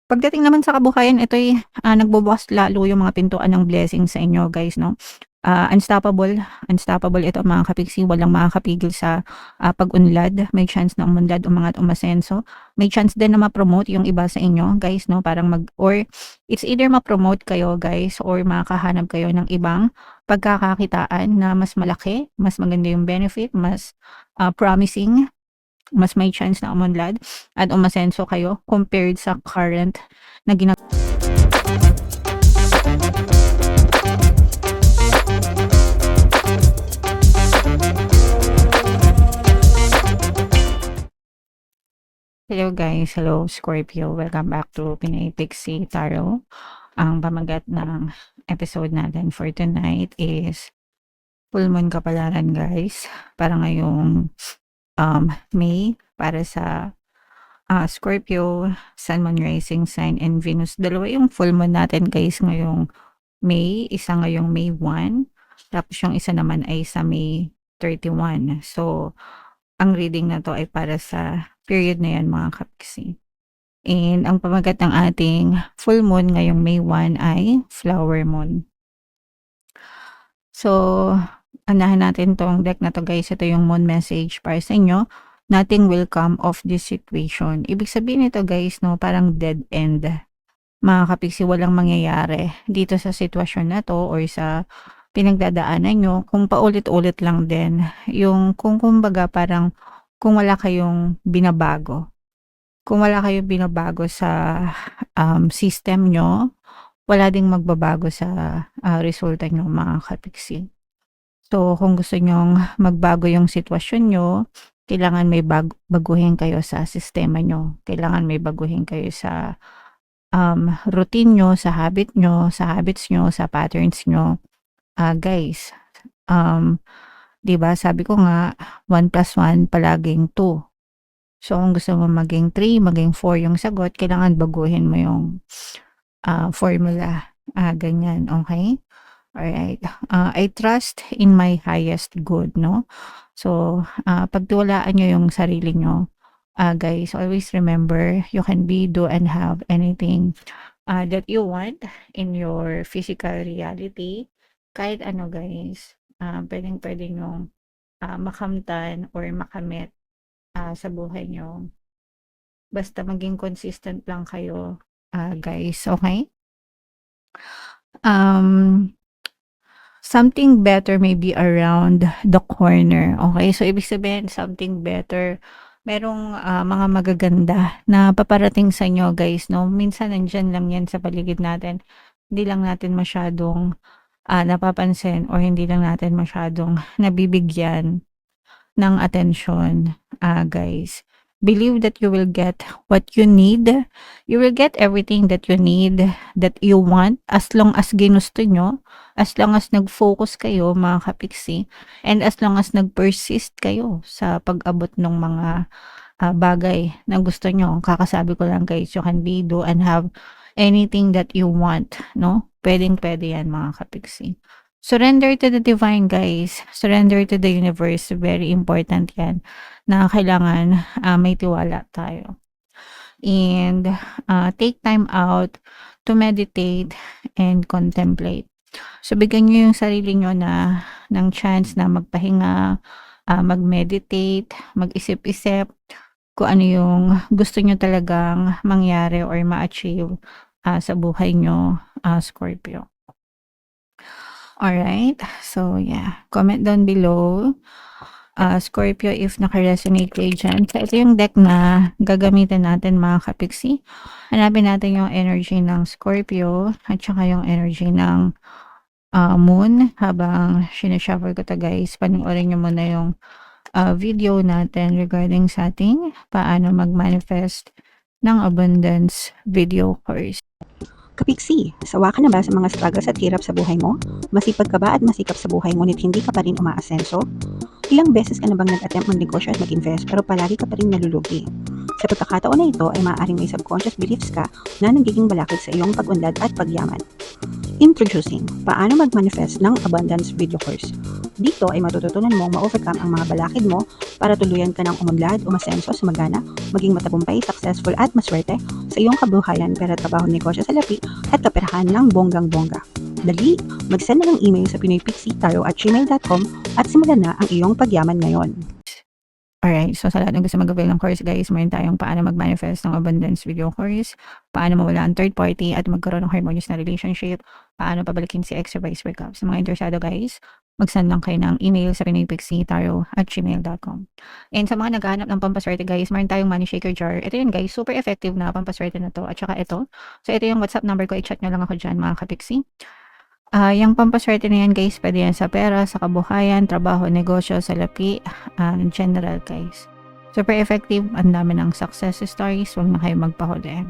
Pagdating naman sa kabuhayan ito'y, nagbubukas lalo yung mga pintuan ng blessing sa inyo guys 'no. Unstoppable, unstoppable ito mga kapiksi, walang makakapigil sa, pag-unlad. May chance na umunlad, umangat, umasenso. May chance din na ma-promote yung iba sa inyo guys 'no, parang or it's either ma-promote kayo guys or makakahanap kayo ng ibang pagkakakitaan na mas malaki, mas maganda yung benefit, mas, promising, mas may chance na umunlad at umasenso kayo compared sa current na Hello guys, hello Scorpio, welcome back to Pinay Pixie Tarot. Ang pamagat ng episode natin for tonight is full moon kapalaran guys, para ngayong May, para sa Scorpio, Sun, Moon, Rising Sign, and Venus. Dalawa yung full moon natin guys ngayong May, isa ngayong May 1, tapos yung isa naman ay sa May 31. So, ang reading na to ay para sa period na yan mga kapiksi. And ang pamagat ng ating full moon ngayong May 1 ay flower moon. So, anahan natin tong deck na to guys. Ito yung moon message para sa inyo. Nothing will come of this situation. Ibig sabihin nito guys, no, parang dead end. Mga kapiksi, walang mangyayari dito sa sitwasyon na to or sa pinagdadaanan nyo. Kung paulit-ulit lang din. Yung kung kumbaga parang kung wala kayong binabago. Kung wala kayong binabago sa system nyo, wala ding magbabago sa resulta nyo mga kapiksi. So, kung gusto nyong magbago yung sitwasyon nyo, kailangan may baguhin kayo sa sistema nyo. Kailangan may baguhin kayo sa routine nyo, sa habits nyo, sa patterns nyo. Guys, 'di ba sabi ko nga, 1 plus 1 palaging 2. So, kung gusto mo maging 3, maging 4 yung sagot, kailangan baguhin mo yung formula. Ganyan, okay? Alright. I trust in my highest good, no? So, pagtiwalaan nyo yung sarili nyo. Guys, always remember, you can be, do, and have anything that you want in your physical reality. Kahit ano guys, pwedeng-pwede nyong makamtan or makamit sa buhay nyo. Basta maging consistent lang kayo, guys, okay? Something better may be around the corner, okay? So, ibig sabihin, something better. Merong mga magaganda na paparating sa inyo, guys, no? Minsan, nandyan lang yan sa paligid natin. Hindi lang natin masyadong napapansin or hindi lang natin masyadong nabibigyan ng atensyon, guys. Believe that you will get what you need. You will get everything that you need, that you want, as long as ginusto nyo, as long as nag-focus kayo, mga kapiksi, and as long as nag-persist kayo sa pag-abot ng mga bagay na gusto nyo. Kakasabi ko lang guys, you can be, do, and have anything that you want, no? Pwedeng-pwede yan mga kapiksi. Surrender to the divine, guys. Surrender to the universe. Very important yan na kailangan may tiwala tayo. And take time out to meditate and contemplate. So, bigyan nyo yung sarili nyo ng chance na magpahinga, mag-meditate, mag-isip-isip kung ano yung gusto nyo talagang mangyari or ma-achieve sa buhay nyo, Scorpio. Alright, so yeah, comment down below, Scorpio, if naka-resonate kayo dyan. So, ito yung deck na gagamitin natin mga kapiksi. Hanapin natin yung energy ng Scorpio at saka yung energy ng Moon. Habang sinashuffle ko to guys, panoorin nyo muna yung video natin regarding sa ating paano mag-manifest ng abundance video course. Kapiksi, sawa ka na ba sa mga struggles at hirap sa buhay mo? Masipag ka ba at masikap sa buhay ngunit hindi ka pa rin umaasenso? Ilang beses ka na bang nag-attempt magnegosyo at mag-invest pero palagi ka pa rin nalulugi? Sa pagkakataon na ito ay maaaring may subconscious beliefs ka na nagiging balakid sa iyong pag-unlad at pagyaman. Introducing, paano mag-manifest ng abundance video course. Dito ay matututunan mong ma-overcome ang mga balakid mo para tuluyan ka ng umunlad, umasenso, sumagana, maging matagumpay, successful at maswerte sa iyong kabuhayan, pera, trabaho, negosyo sa lapi at kaperahan ng bonggang-bongga. Dali, mag-send na ng email sa pinoypixie@gmail.com at simulan na ang iyong pagyaman ngayon. Alright, so sa lahat ng gusto mag-avail ng course guys, meron tayong paano mag-manifest ng abundance video course, paano mawala ang third party at magkaroon ng harmonious na relationship, paano pabalikin si ex or vice breakup. Sa mga interesado guys, mag-send lang kayo ng email sa pinoypixie@gmail.com. And sa mga naghahanap ng pampaswerte guys, meron tayong money shaker jar. Ito yun guys, super effective na pampaswerte na to. At saka ito, so ito yung WhatsApp number ko, i-chat nyo lang ako dyan mga kapixie. Yung pampaswerte na yan guys, pwede yan sa pera, sa kabuhayan, trabaho, negosyo, salapi, general guys. Super effective, ang dami ng success stories, huwag na kayo magpahuli.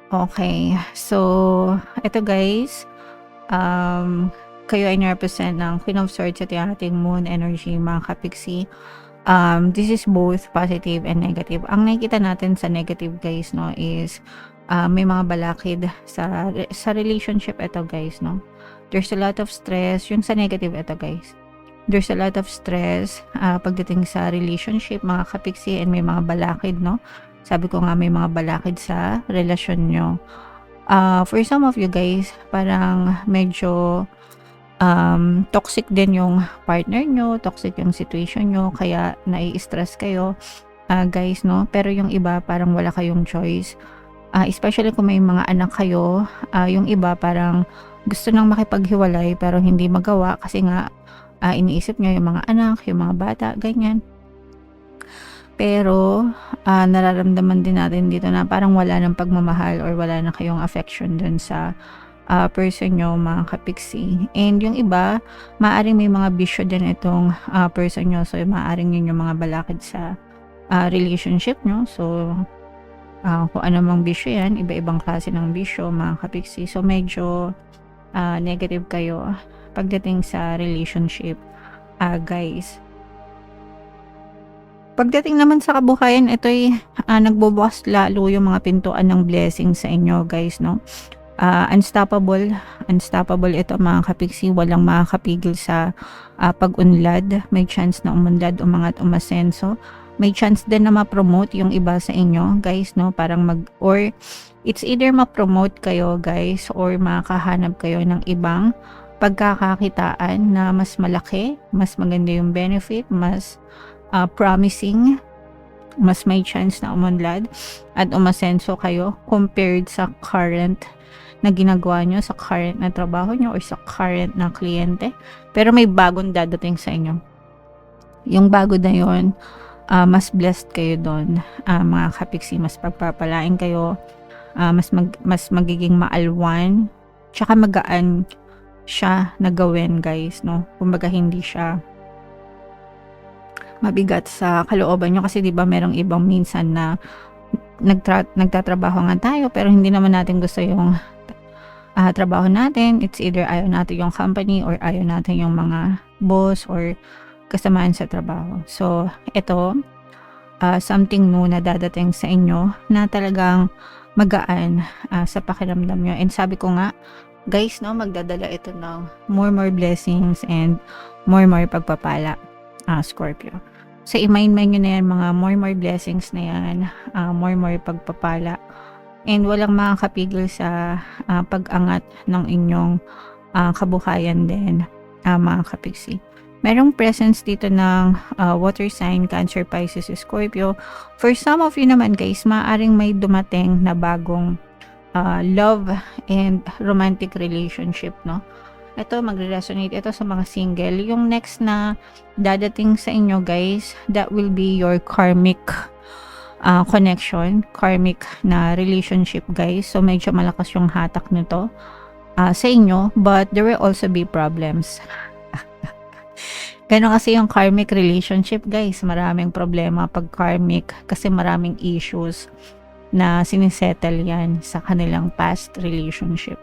Okay, so ito guys, kayo ay represent ng Queen of Swords at yung ating moon energy mga kapixie. This is both positive and negative. Ang nakikita natin sa negative guys no is may mga balakid sa relationship ito guys no. There's a lot of stress yung sa negative ito guys. There's a lot of stress pagdating sa relationship mga kapixie, and may mga balakid no. Sabi ko nga may mga balakid sa relasyon nyo. For some of you guys, parang medyo toxic din yung partner nyo, toxic yung situation nyo, kaya nai-stress kayo guys no. Pero yung iba parang wala kayong choice. Especially kung may mga anak kayo, yung iba parang gusto nang makipaghiwalay pero hindi magawa kasi nga iniisip nyo yung mga anak, yung mga bata, ganyan. Pero nararamdaman din natin dito na parang wala ng pagmamahal or wala na kayong affection dun sa person nyo mga kapixie. And yung iba, maaaring may mga bisyo din itong person nyo. So maaaring yun yung mga balakid sa relationship nyo. So kung ano mang bisyo yan, iba-ibang klase ng bisyo mga kapixie. So medyo negative kayo pagdating sa relationship guys. Pagdating naman sa kabuhayan, ito'y nagbubukas lalo yung mga pintuan ng blessing sa inyo guys no. Unstoppable ito mga kapixie, walang makakapigil sa pag-unlad. May chance na umunlad, umangat, umasenso. May chance din na ma-promote yung iba sa inyo guys no, parang or it's either ma-promote kayo guys or makahanap kayo ng ibang pagkakakitaan na mas malaki, mas maganda yung benefit, mas promising, mas may chance na umunlad at umasenso kayo compared sa current na ginagawa nyo, sa current na trabaho nyo or sa current na kliyente. Pero may bagong dadating sa inyo. Yung bago na yun, mas blessed kayo doon mga kapixie, mas pagpapalain kayo, mas magiging maalwan, tsaka magaan siya na gawin guys no. Kumbaga hindi siya mabigat sa kalooban nyo kasi 'di ba merong ibang minsan na nagtatrabaho nga tayo pero hindi naman natin gusto yung trabaho natin. It's either ayaw natin yung company or ayaw natin yung mga boss or kasamaan sa trabaho. So ito something new na dadating sa inyo na talagang magaan sa pakiramdam nyo. And sabi ko nga guys no, magdadala ito ng more blessings and more pagpapala Scorpio. So i-mind nyo na yan, mga more blessings na yan, more pagpapala, and walang makakapigil sa pag-angat ng inyong kabuhayan din mga kapixie. Merong presence dito ng water sign, Cancer, Pisces, Scorpio. For some of you naman guys, maaaring may dumating na bagong love and romantic relationship no. Ito magre-resonate ito sa mga single. Yung next na dadating sa inyo guys, that will be your karmic connection, karmic na relationship guys. So medyo malakas yung hatak nito sa inyo, but there will also be problems. Ganun kasi yung karmic relationship guys, maraming problema pag karmic kasi maraming issues na sinisettle yan sa kanilang past relationship.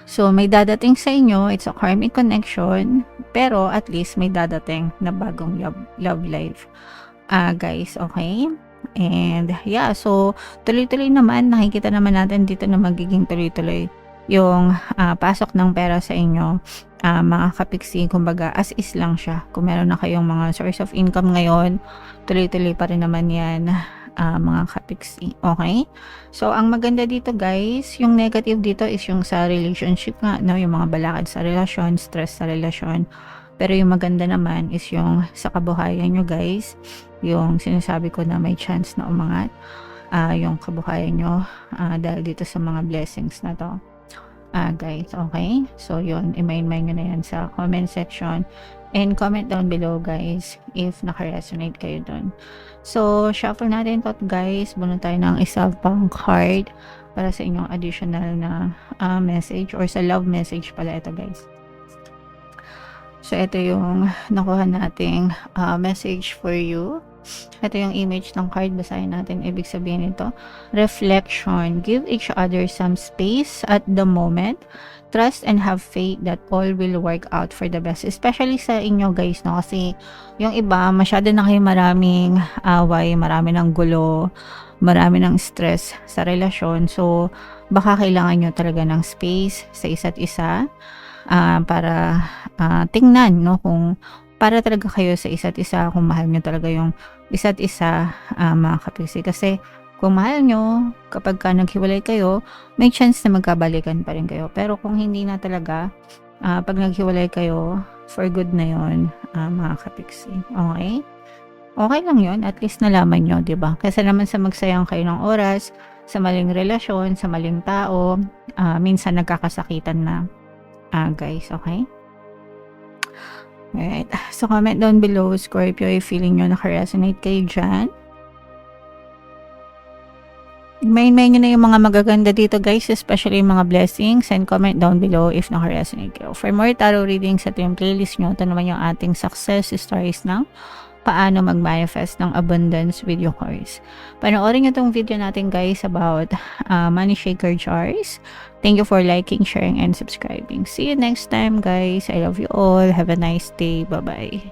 So may dadating sa inyo, it's a karmic connection, pero at least may dadating na bagong love life guys, okay? And yeah, so tuloy-tuloy naman, nakikita naman natin dito na magiging tuloy-tuloy yung pasok ng pera sa inyo, mga kapiksi, kumbaga as is lang siya. Kung meron na kayong mga source of income ngayon, tuloy-tuloy pa rin naman yan, mga kapiksi. Okay? So, ang maganda dito guys, yung negative dito is yung sa relationship nga, no? Yung mga balakid sa relasyon, stress sa relasyon. Pero yung maganda naman is yung sa kabuhayan nyo guys, yung sinasabi ko na may chance na umangat, yung kabuhayan nyo dahil dito sa mga blessings na to. Guys, okay? So, yun, i-mind nyo na yan sa comment section. And comment down below, guys, if naka-resonate kayo dun. So, shuffle natin to guys. Bunod tayo ng isa pang card para sa inyong additional na message or sa love message pala ito, guys. So, ito yung nakuha nating message for you. Ito yung image ng card. Basahin natin. Ibig sabihin nito, reflection. Give each other some space at the moment. Trust and have faith that all will work out for the best. Especially sa inyo guys, no? Kasi yung iba, masyado na kayo maraming away, marami ng gulo, marami ng stress sa relasyon. So, baka kailangan nyo talaga ng space sa isa't isa para tingnan, no? Kung para talaga kayo sa isa't isa, kung mahal nyo talaga yung isa't isa, mga kapiksi. Kasi kung mahal nyo, kapag ka naghiwalay kayo, may chance na magkabalikan pa rin kayo. Pero kung hindi na talaga, pag naghiwalay kayo, for good na yon, mga kapiksi. Okay? Okay lang yon, at least nalaman nyo, diba? Kasi naman sa magsayang kayo ng oras, sa maling relasyon, sa maling tao, minsan nagkakasakitan na, guys. Okay? Alright. So, comment down below, Scorpio, if feeling nyo naka-resonate kayo dyan. Main nyo na yung mga magaganda dito, guys, especially yung mga blessings, and comment down below if naka-resonate kayo. For more tarot readings, ito yung playlist nyo. Ito naman yung ating success stories ng paano mag-manifest ng abundance with your course. Panoorin nyo itong video natin, guys, about money shaker jars. Thank you for liking, sharing, and subscribing. See you next time, guys. I love you all. Have a nice day. Bye-bye.